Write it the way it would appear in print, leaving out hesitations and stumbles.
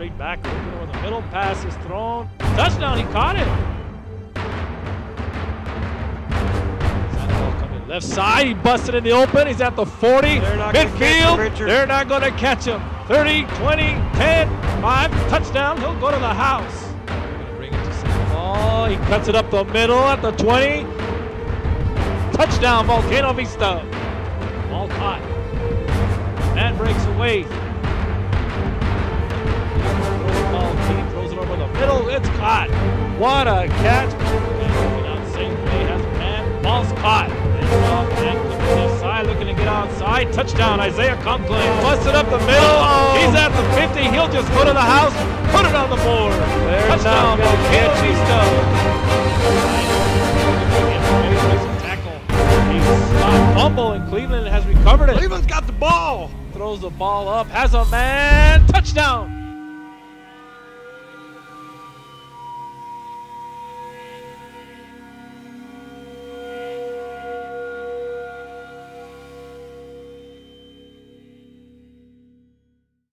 straight back over the middle. Pass is thrown. Touchdown, he caught it. Coming left side, he busted in the open. He's at the 40. Midfield, they're not going to catch him. 30, 20, 10, 5, touchdown. He'll go to the house. Bring it to Cibola. He cuts it up the middle at the 20. Touchdown, Volcano Vista. Ball caught. Man breaks away. Throws it over the middle. It's caught. What a catch. Looking out the same way. Has a man. Ball's caught. Left side, looking to get outside. Touchdown, Isaiah Conklin. Busted up the middle. He's at the 50. He'll just go to the house. Put it on the board. Touchdown, Volcano Vista. Tackle. He's not fumble, and Cleveland has recovered it. Cleveland's got the ball. Throws the ball up. Has a man. Touchdown.